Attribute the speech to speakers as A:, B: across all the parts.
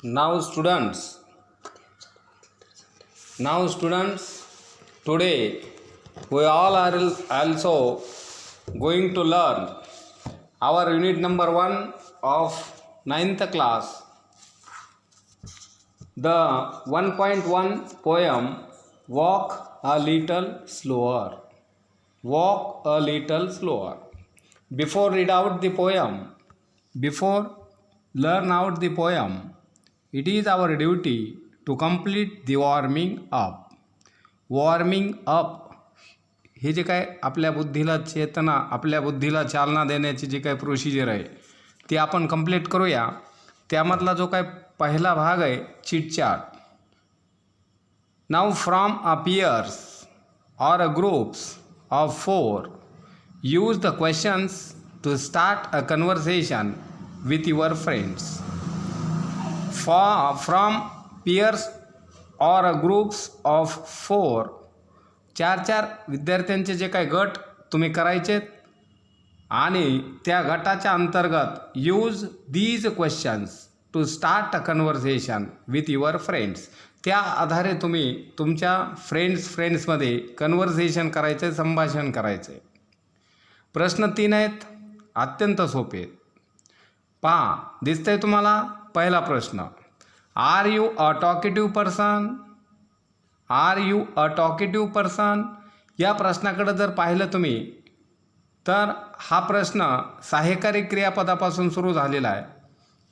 A: Now students, today we all are also going to learn our unit number 1 of 9th class, the 1.1 poem Walk a Little Slower. Walk a little slower. Before learn out the poem, it is our duty to complete the warming up. Warming up हे जे काय आपल्या बुद्धीला चेतना, आपल्या बुद्धीला चालना देण्याची जी काय प्रोसिजर आहे ती आपण कंप्लीट करूया. त्यामधला जो काय पहिला भाग आहे chitchat. Now from a pairs or groups of 4, use the questions to start a conversation with your friends. From peers or groups of 4, 4 विद्यार्थ्यांचे जे काही गट तुम्ही करायचे आणि त्या गटाच्या अंतर्गत use these questions to start a conversation with your friends. त्या आधारे तुम्ही तुमच्या फ्रेंड्समध्ये कन्व्हर्सेशन करायचं, संभाषण करायचं. प्रश्न 3 आहेत, अत्यंत सोपे. पहा, दिसतंय तुम्हाला पहिला प्रश्न, are you a talkative person? Are you a talkative person या प्रश्नाकडे जर पाहिलं तुम्ही तर हा प्रश्न सहाय्यकारी क्रियापदापासून सुरू झालेला आहे,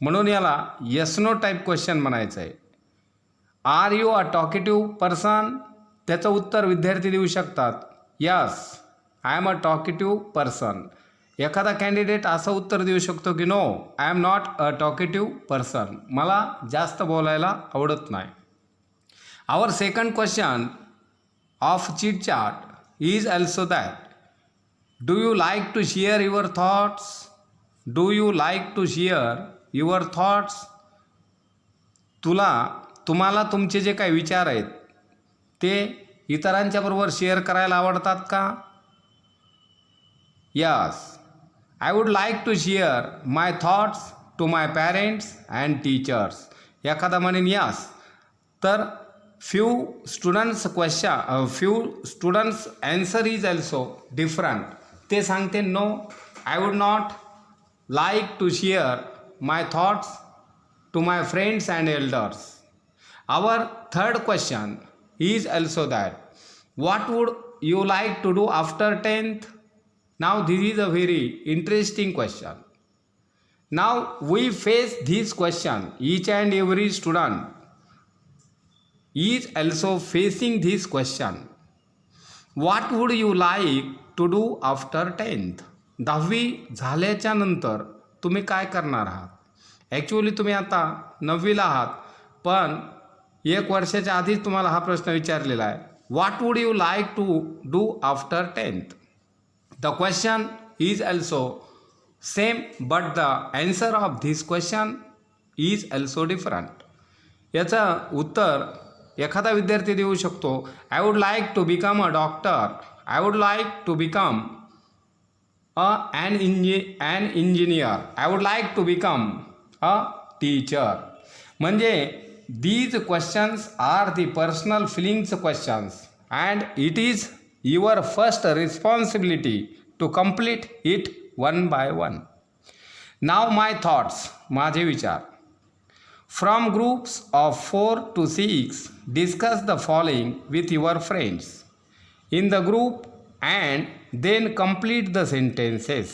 A: म्हणून याला येस नो टाईप क्वेश्चन म्हणायचं आहे. Are you a talkative person? त्याचं उत्तर विद्यार्थी देऊ शकतात, yes I am a talkative person. एखादा कॅन्डिडेट असं उत्तर देऊ शकतो की no I am not a talkative person, मला जास्त बोलायला आवडत नाही. Our second question of chit chat is also that, do you like to share your thoughts? Do you like to share your thoughts? तुम्हाला तुमचे जे काही विचार आहेत ते इतरांच्या बरोबर शेअर करायला आवडतात का? Yes I would like to share my thoughts to my parents and teachers. एखादा म्हणेन यस, तर few students answer is also different. ते सांगते no I would not like to share my thoughts to my friends and elders. Our third question is also that, what would you like to do after 10th? Now this is a very interesting question. Now we face this question, each and every student is also facing this question. What would you like to do after 10th? 10वी झाल्याच्या नंतर तुम्ही काय करणार आहात? Actually तुम्ही आता 9वीला आहात, पण 1 वर्षाच्या आधीच तुम्हाला हा प्रश्न विचारलेला आहे. What would you like to do after 10th? The question is also same but the answer of this question is also different. याचं उत्तर एखादा विद्यार्थी देऊ शकतो, I would like to become a doctor, I would like to become an engineer, I would like to become a teacher. म्हणजे these questions are the personal feelings questions and it is your first responsibility to complete it one by one. Now my thoughts, माझे विचार. From groups of 4 to 6, discuss the following with your friends in the group and then complete the sentences.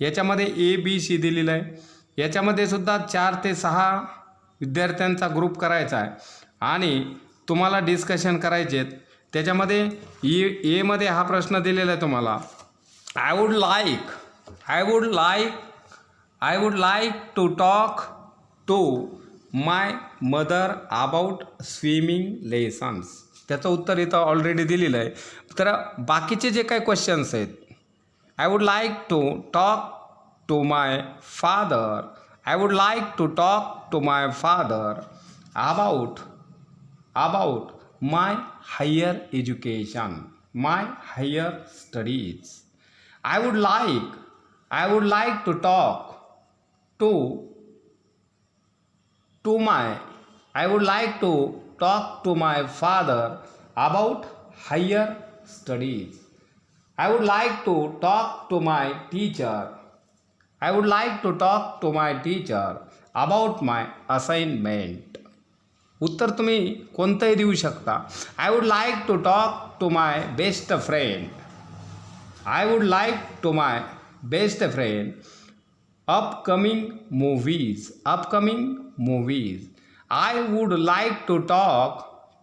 A: याच्यामध्ये ABC दिलेलं आहे. याच्यामध्ये सुद्धा 4 ते 6 विद्यार्थ्यांचा group करायचा आहे आणि तुम्हाला डिस्कशन करायचे आहेत. त्याच्यामध्ये ए मध्ये हा प्रश्न दिलेला आहे तुम्हाला, I would like to talk to my mother about swimming lessons. त्याचं उत्तर इथं ऑलरेडी दिलेलं आहे. तर बाकीचे जे काही क्वेश्चन्स आहेत, I would like to talk to my father, I would like to talk to my father about my higher education, my higher studies. I would like to talk to I would like to talk to my father about higher studies. I would like to talk to my teacher. I would like to talk to my teacher about my assignment. उत्तर तुम्ही कोणतंही देऊ शकता. I would like to talk to my best friend. I would like to my best friend upcoming movies. I would like to talk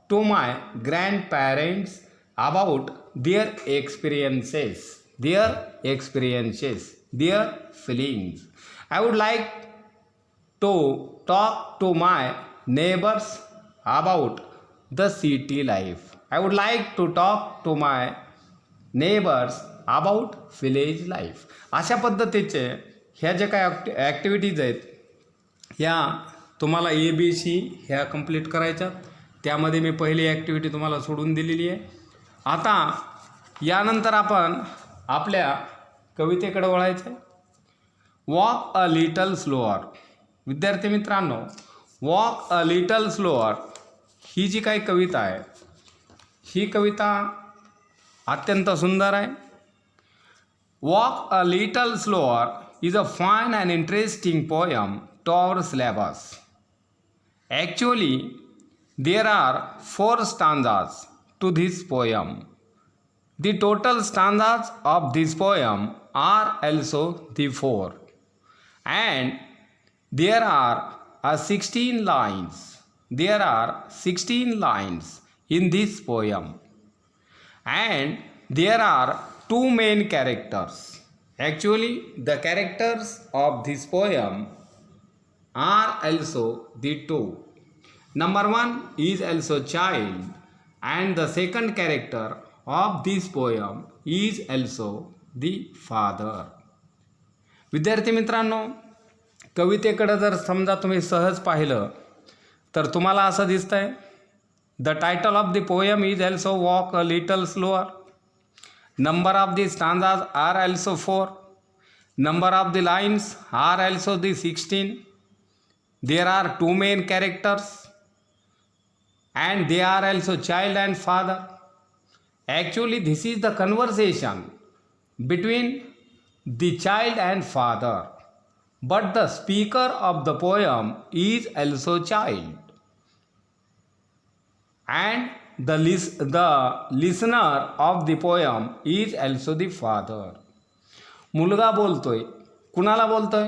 A: to my grandparents about their experiences, their feelings. I would like to talk to my neighbors about the city life. I would like to talk to my neighbors about village life. अशा पद्धतीचे ह्या जे काही activities आहेत ह्या तुम्हाला ABC ह्या complete करायच्या. त्यामध्ये मी पहिली ॲक्टिव्हिटी तुम्हाला सोडून दिलेली आहे. आता यानंतर आपण आपल्या कवितेकडे वळायचं आहे. Walk a little slower. विद्यार्थी मित्रांनो, वॉक अ लिटल स्लोअर ही जी काही कविता आहे ही कविता अत्यंत सुंदर आहे. Walk a little slower is a fine and interesting poem to our syllabus. Actually, there are 4 stanzas to this poem. The total stanzas of this poem are also the 4. And there are 16 lines. There are 16 lines in this poem. And there are 2 main characters. Actually, the characters of this poem are also the 2. Number 1 is also child, and the second character of this poem is also the father. विद्यार्थी मित्रांनो, कवितेकडे जर समजा तुम्ही सहज पाहिलं तर तुम्हाला असं दिसतंय, the title of the poem is also walk a little slower. Number of the stanzas are also 4. Number of the lines are also the 16. There are 2 main characters and they are also child and father. Actually, this is the conversation between the child and father. But the speaker of the poem is also child. And the listener of the poem is also the father. मुलगा बोलतोय. कुणाला बोलतोय?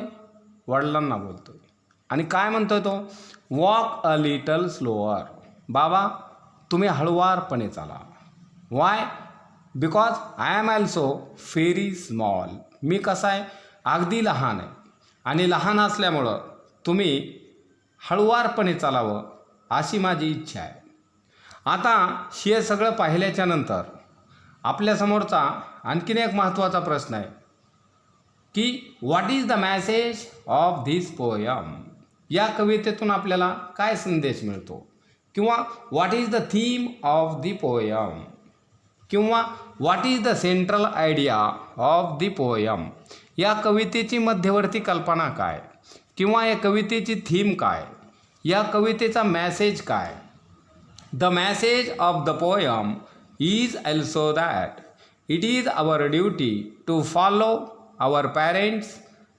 A: वडिलांना बोलतोय. आणि काय म्हणतोय तो? Walk a little slower. बाबा तुम्ही हळुवारपणे चाला. Why? Because I am also very small. मी कसा आहे? अगदी लहान आहे. आणि लहान असल्यामुळं तुम्ही हळुवारपणे चालावं अशी माझी इच्छा आहे. आता हे सगळं पाहिल्याच्या नंतर आपल्यासमोरचा आणखीन एक महत्त्वाचा प्रश्न आहे की what is the message of this poem. या कवितेतून आपल्याला काय संदेश मिळतो, किंवा what is the theme of the poem, किंवा what is the central idea of the poem. या कवितेची मध्यवर्ती कल्पना काय, किंवा या कवितेची थीम काय, या कवितेचा मॅसेज काय. The message of the poem is also that it is our duty to follow our parents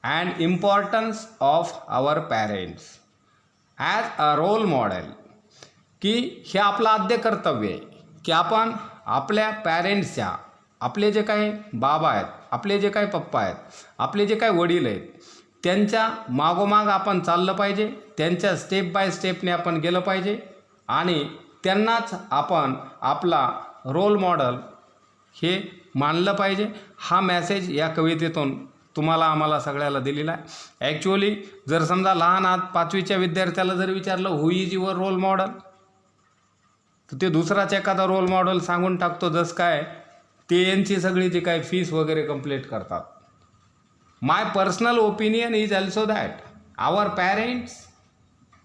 A: and importance of our parents as a role model. की हे आपलं आद्य कर्तव्य आहे की आपण आपल्या पॅरेंट्सच्या, आपले जे काही बाबा आहेत, आपले जे काही पप्पा आहेत, आपले जे काही वडील आहेत, त्यांच्या मागोमाग आपण चाललं पाहिजे. त्यांच्या स्टेप बाय स्टेपने आपण गेलं पाहिजे आणि त्यांनाच आपण आपला रोल मॉडेल हे मानलं पाहिजे. हा मॅसेज या कवितेतून तुम्हाला आम्हाला सगळ्याला दिलेला आहे. ॲक्च्युअली जर समजा लहान आहात 5वीच्या विद्यार्थ्याला जर विचारलं हु इज युअर रोल मॉडेल, तर ते दुसराच एखादा रोल मॉडेल सांगून टाकतो. जसं काय ते यांची सगळी जी काय फीस वगैरे कंप्लीट करतात. My personal opinion is also that our parents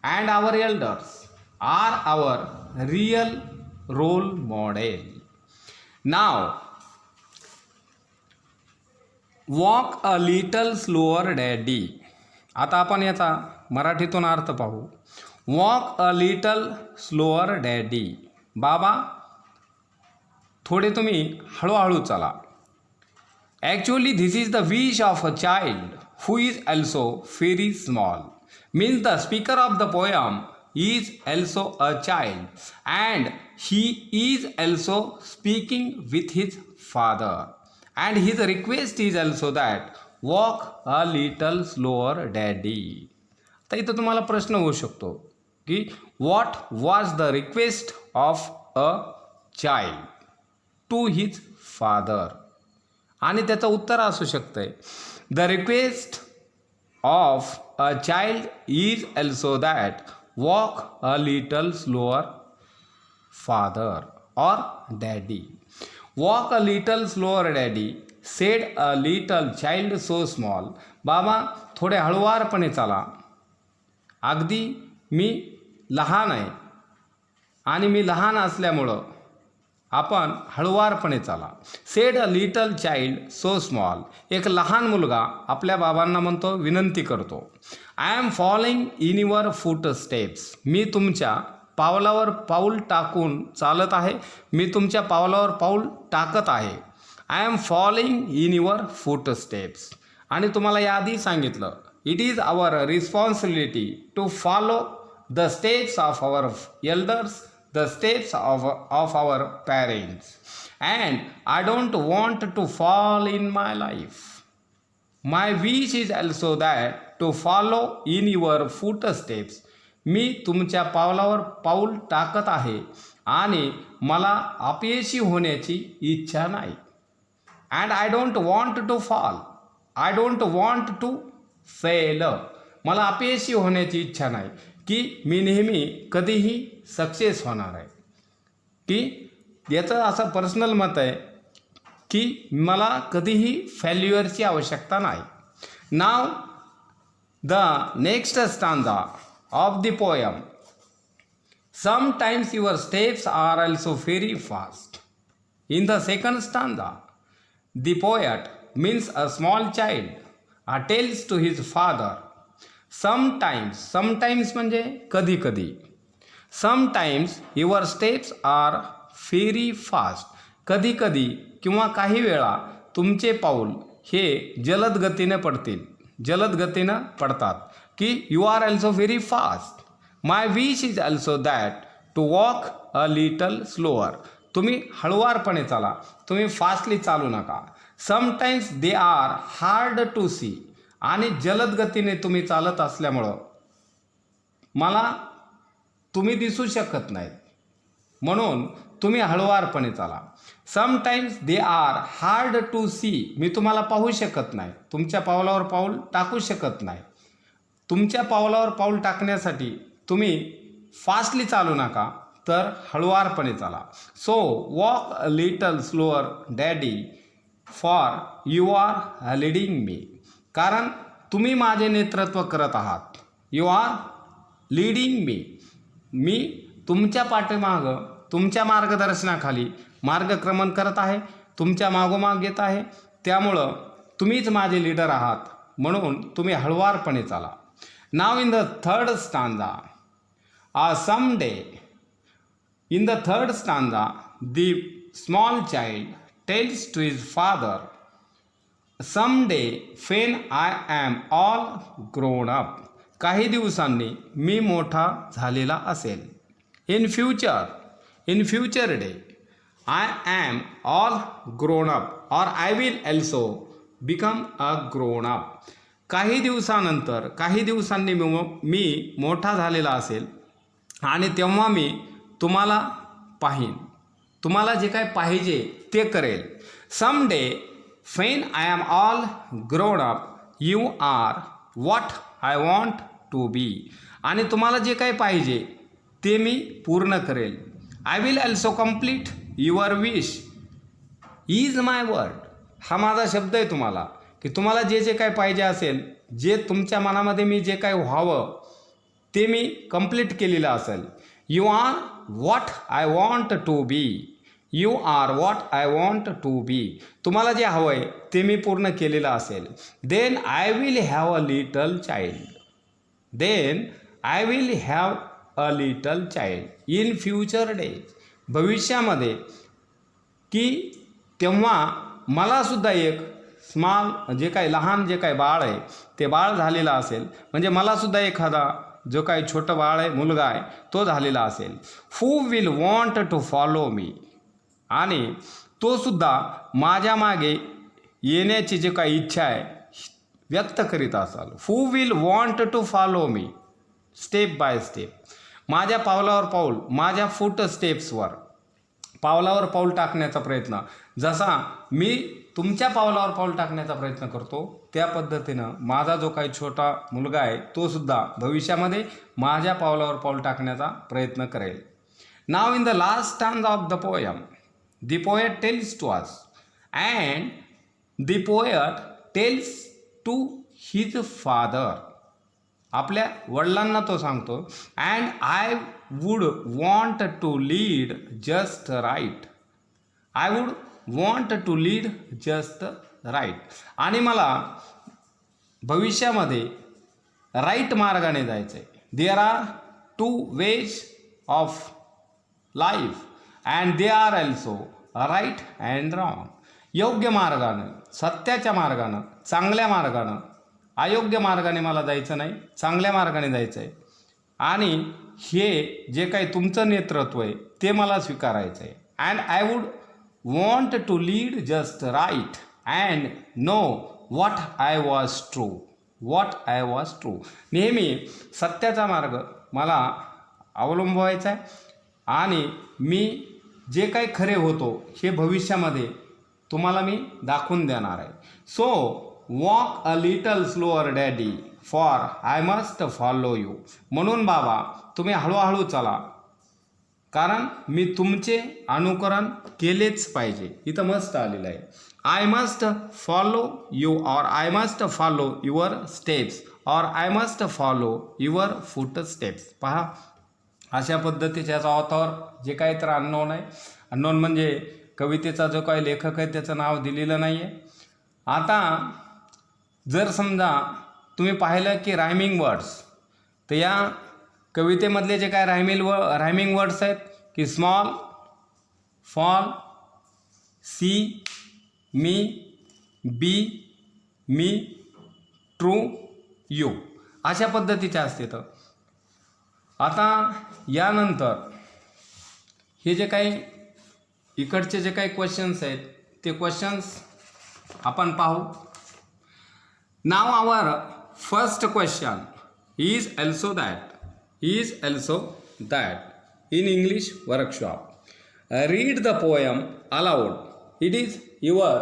A: and our elders are our real role model. Now, walk a little slower daddy. आता आपण याचा मराठीतून अर्थ पाहू. Walk a little slower daddy. बाबा थोडे तुम्ही हळूहळू चाला. Actually this is the wish of a child who is also very small. Means the speaker of the poem is also a child and he is also speaking with his father. And his request is also that walk a little slower daddy. तर इथं तुम्हाला प्रश्न होऊ शकतो की what was the request of a child to his father. आणि त्याचं उत्तर असू शकतंय the request of a child is also that walk a little slower father और daddy. Walk a little slower daddy said a little child so small. बाबा थोडे हळुवारपणे चाला. अगदी मी लहान आहे आणि मी लहान असल्यामुळं आपण हळुवारपणे चाला. Said a little child so small. एक लहान मुलगा आपल्या बाबांना म्हणतो, विनंती करतो. I am following in your foot steps. मी तुमच्या पावलावर पाऊल टाकून चालत आहे. मी तुमच्या पावलावर पाऊल टाकत आहे. I am following in your foot steps. आणि तुम्हाला याआधी सांगितलं it is our responsibility to follow the steps of our elders, the steps of our parents, and I don't want to fall in my life. My wish is also that to follow in your footsteps. मी तुमच्या पावलावर पाऊल टाकत आहे आणि मला अपयशी होण्याची इच्छा नाही. And I don't want to fall. I don't want to fail. मला अपयशी होण्याची इच्छा नाही की मी नेहमी कधीही सक्सेस होणार आहे. की याचं असं पर्सनल मत आहे की मला कधीही फेल्युअरची आवश्यकता नाही. Now the next stanza of the poem. Sometimes your steps are also very fast. In the second stanza the poet means a small child tells to his father. Sometimes म्हणजे कधी कधी. Sometimes your steps are very fast. कधी कधी किंवा काही वेळा तुमचे पाऊल हे जलद गतीनं पडतात. की you are also very fast. My wish is also that to walk a little slower. तुम्ही हळुवारपणे चाला, तुम्ही फास्टली चालू नका. Sometimes they are hard to see. आणि जलद गतीने तुम्ही चालत असल्यामुळं मला तुम्ही दिसू शकत नाहीत, म्हणून तुम्ही हळुवारपणे चाला. Sometimes they are hard to see. मी तुम्हाला पाहू शकत नाही, तुमच्या पावलावर पाऊल टाकू शकत नाही. तुमच्या पावलावर पाऊल टाकण्यासाठी तुम्ही फास्टली चालू नका, तर हळुवारपणे चाला. So walk a little slower daddy for you are leading me. कारण तुम्ही माझे नेतृत्व करत आहात. You are leading me. मी तुमच्या पाठीमागं तुमच्या मार्गदर्शनाखाली मार्गक्रमण करत आहे, तुमच्या मागोमाग येत आहे. त्यामुळं तुम्हीच माझे लीडर आहात, म्हणून तुम्ही हळुवारपणे चाला. Now in the third stanza someday. In the third stanza the small child tells to his father someday when I am all grown up. काही दिवसांनी मी मोठा झालेला असेल. in future day I am all grown up or I will also become a grown up. काही दिवसानंतर काही दिवसांनी मी मोठा झालेला असेल आणि तेव्हा मी तुम्हाला पाहीन, तुम्हाला जे काय पाहिजे ते करेल. someday when I am all grown up, you are what I want to be. आणि तुम्हाला जे काही पाहिजे ते मी पूर्ण करेल. I will also complete your wish is my word. हा माझा शब्द आहे तुम्हाला, की तुम्हाला जे जे काही पाहिजे असेल, जे तुमच्या मनामध्ये मी जे काही व्हावं ते मी कंप्लीट केलेलं असेल. You are what I want to be. You are what I want to be. तुम्हाला जे हवं आहे ते मी पूर्ण केलेलं असेल. Then I will have a little child. Then I will have a little child in future days, भविष्यामध्ये, की तेव्हा मलासुद्धा एक स्मॉल जे काही लहान जे काही बाळ आहे ते बाळ झालेलं असेल, म्हणजे मलासुद्धा एखादा जो काही छोटं बाळ आहे, मुलगा आहे, तो झालेला असेल. Who will want to follow me, आणि तो सुद्धा माझ्या मागे येण्याची जी काही इच्छा आहे व्यक्त करीत असाल. Who will want to follow me step by step, माझ्या पावलावर पाऊल, माझ्या फूट स्टेप्सवर, पावलावर पाऊल टाकण्याचा प्रयत्न, जसा मी तुमच्या पावलावर पाऊल टाकण्याचा प्रयत्न करतो त्या पद्धतीनं माझा जो काही छोटा मुलगा आहे तो सुद्धा भविष्यामध्ये माझ्या पावलावर पाऊल टाकण्याचा प्रयत्न करेल. Now in the last stanza of the poem, the poet tells to us, and the poet tells to his father, आपल्या वडिलांना तो सांगतो, and I would want to lead just right, I would want to lead just right, आणि मला भविष्यामध्ये right मार्गाने जायचं आहे. There are two ways of life and they are also right and wrong, योग्य मार्गानं, सत्याच्या मार्गानं, चांगल्या मार्गानं, अयोग्य मार्गाने मला जायचं नाही, चांगल्या मार्गाने जायचं आहे. आणि हे जे काही तुमचं नेतृत्व आहे ते मला स्वीकारायचं आहे. And I would want to lead just right and know what I was true, what I was true, नेहमी सत्याचा मार्ग मला अवलंबवायचा आहे, आणि मी जे काही खरे होतो हे भविष्यामध्ये तुम्हाला मी दाखवून देणार आहे. So walk a little slower daddy for I must follow you, म्हणून बाबा तुम्ही हळूहळू चला, कारण मी तुमचे अनुकरण केलेच पाहिजे. इथं मस्त आलेलं आहे, आय मस्ट फॉलो यू और I must follow your steps और I must follow your foot steps. पहा, अशा पद्धतीचे याचा ऑथर जे काही तर अननोन आहे, अननोन म्हणजे कवितेचा जो काही लेखक आहे त्याचं नाव दिलेलं नाही आहे. आता जर समजा तुम्ही पाहिलं की रायमिंग वर्ड्स, तर या कवितेमधले जे काय रायमिंग वर्ड्स आहेत की small, fall, see, me, be, me, true, you, अशा पद्धतीचे असते. तर आता यानंतर हे जे काही इकडचे जे काही क्वेश्चन्स आहेत ते क्वेश्चन्स आपण पाहू. Now our first question is also that in English workshop. Read the poem aloud. It is your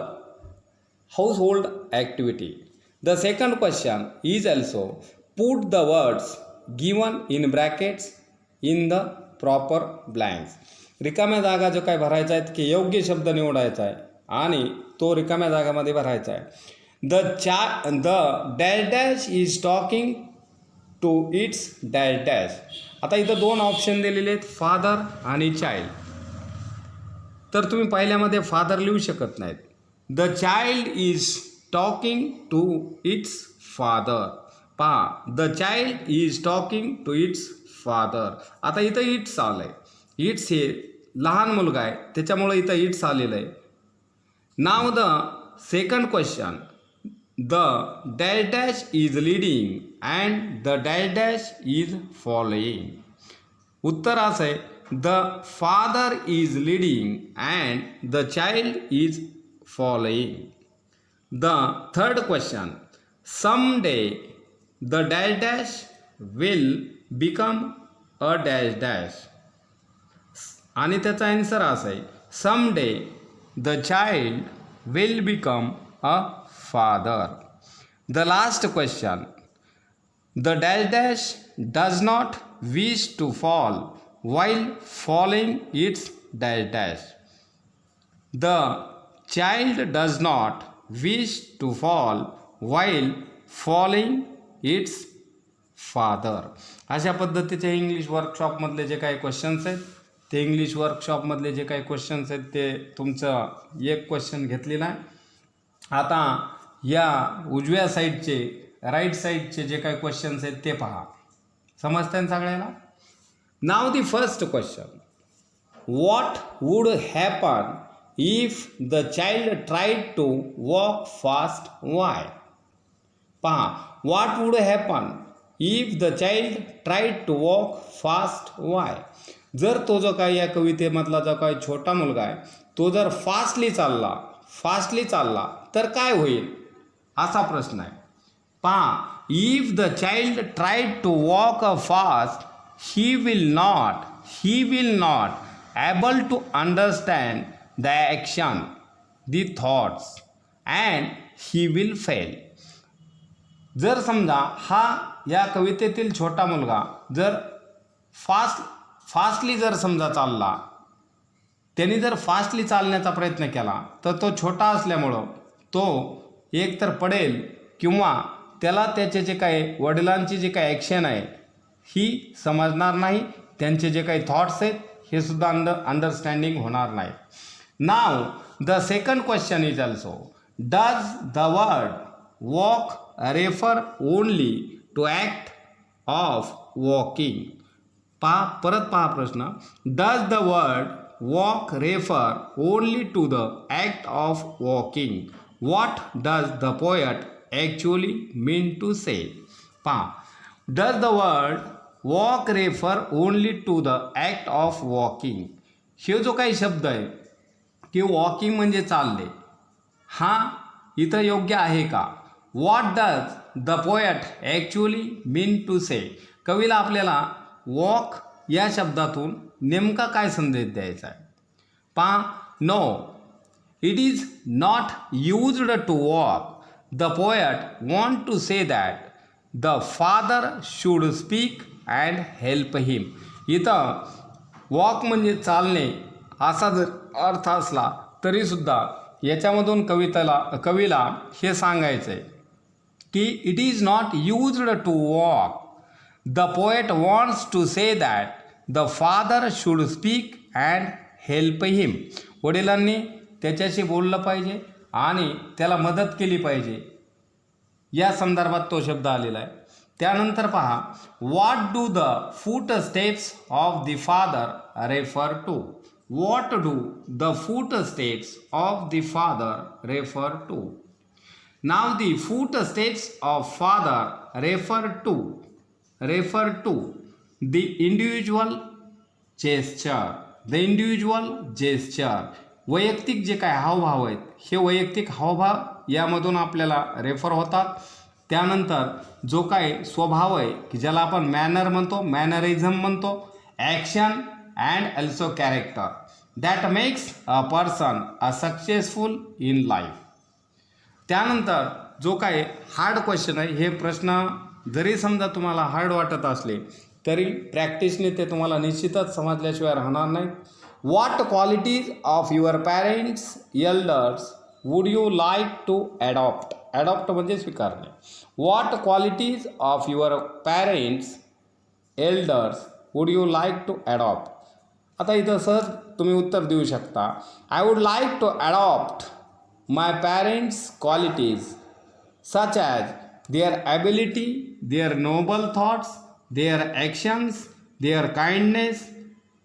A: household activity. The second question is also put the words given in brackets in the proper blanks. रिकाम्या जागा जो काय भरायचा आहे की योग्य शब्द निवडायचा आहे आणि तो रिकाम्या जागामध्ये भरायचा आहे. The dash dash is talking to its dash dash. आता इथं दोन ऑप्शन दिलेले आहेत, फादर आणि चाइल्ड. तर तुम्ही पहिल्यामध्ये फादर लिहू शकत नाहीत. The child is talking to its father. पहा, the child is talking to its father. आता इथं इट्स आलं आहे, इट्स हे लहान मुलगा आहे त्याच्यामुळं इथं इट्स आलेलं आहे. नाव the second question, the dash dash is leading and the dash dash is following. उत्तर असं आहे, the father is leading and the child is following. The third question, someday the dash dash will become a dash dash. आणि त्याचा answer असा आहे, someday the child will become a father. The last question, the dash dash does not wish to fall while falling its dash dash. The child does not wish to fall while falling its father. अशा पद्धतीचे English वर्कशॉपमधले जे काही questions आहेत ते English वर्कशॉपमधले जे काही questions आहेत ते तुमचं एक क्वेश्चन घेतलेला आहे. आता या उजव्या साईडचे, राईट साईडचे जे काही क्वेश्चन्स आहेत ते पहा. समजतं ना सगळ्याला? Now the first question. What would happen if the child tried to walk fast? Why? पहा, what would happen if the child tried to walk fast? Why? जर तो जो काय या कवितेमधला जो काय छोटा मुलगा आहे तो जर फास्टली चालला तर काय होईल असा प्रश्न आहे. पहा, if the child tried to walk fast he will not able to understand the action, the thoughts, and he will fail. जर समजा हा या कवितेतील छोटा मुलगा जर फास्टली जर समजा चालला, त्यांनी जर फास्टली चालण्याचा प्रयत्न केला तर तो छोटा असल्यामुळं तो एकतर पडेल किंवा त्याला त्याचे जे काही वडिलांची जे काही ॲक्शन आहे ही समजणार नाही, त्यांचे जे काही थॉट्स आहेत हे सुद्धा अंडरस्टँडिंग होणार नाही. Now the second question is also, does the word walk refer only to act of walking? परत पहा प्रश्न, does the word walk refer only to the act of walking? What does the poet actually mean to say? पहा, does the word walk refer only to the act of walking, हे जो काही शब्द आहे की वॉकिंग म्हणजे चालले, हा इथं योग्य आहे का? What does the poet actually mean to say? कवीला आपल्याला वॉक या शब्दातून नेमका काय संदेश द्यायचा आहे? पहा, no, it is not used to walk. The poet want to say that the father should speak and help him. इथं वॉक म्हणजे चालणे असा जर अर्थ असला तरीसुद्धा याच्यामधून कवीला हे सांगायचं आहे की it is not used to walk. The poet wants to say that the father should speak and help him. वडिलांनी त्याच्याशी बोललं पाहिजे आणि त्याला मदत केली पाहिजे, या संदर्भात तो शब्द आलेला आहे. त्यानंतर पहा, what do the foot steps of the father refer to? What do the foot steps of the father refer to? Now the foot steps of father refer to the individual gesture. वैयक्तिक जे काय हावभाव आहेत हे वैयक्तिक हावभाव यामधून आपल्याला रेफर होतात. त्यानंतर जो काय स्वभाव आहे की ज्याला आपण मॅनरिझम म्हणतो, action and also character that makes a person a successful in life. त्यानंतर जो काय हार्ड क्वेश्चन आहे, हे प्रश्न जरी समजा तुम्हाला हार्ड वाटत असले तरी प्रॅक्टिसने ते तुम्हाला निश्चितच समजल्याशिवाय राहणार नाहीत. What qualities of your parents elders would you like to adopt? Adopt म्हणजे स्वीकारणे. What qualities of your parents elders would you like to adopt? आता इथं सहज तुम्ही उत्तर देऊ शकता, I would like to adopt my parents qualities such as their ability, their noble thoughts, their actions, their kindness,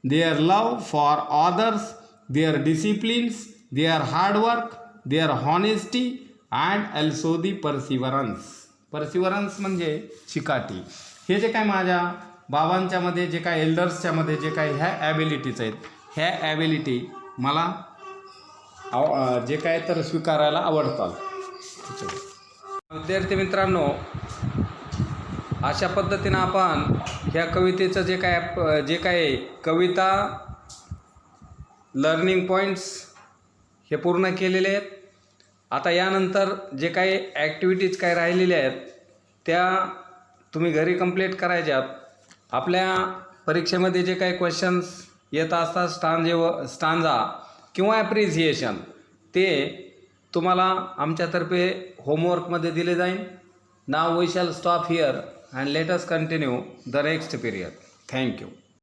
A: their love for others, their disciplines, their hard work, their honesty and also the perseverance म्हणजे चिकाटी. हे जे काय माझ्या बाबांच्यामध्ये जे काय एल्डर्सच्यामध्ये जे काय ह्या ॲबिलिटीज आहेत, ह्या ॲबिलिटी मला जे काय तर स्वीकारायला आवडतात. विद्यार्थी मित्रांनो, अशा पद्धतीनं आपण ह्या कवितेचं जे काय कविता लर्निंग पॉईंट्स हे पूर्ण केलेले आहेत. आता यानंतर जे काही ॲक्टिव्हिटीज काय राहिलेल्या आहेत त्या तुम्ही घरी कंप्लीट करायच्यात. आपल्या परीक्षेमध्ये जे काही क्वेश्चन्स येत असतात स्टांजा किंवा ॲप्रिसिएशन, ते तुम्हाला आमच्यातर्फे होमवर्कमध्ये दिले जाईल. Now we shall stop here and let us continue the next period. Thank you.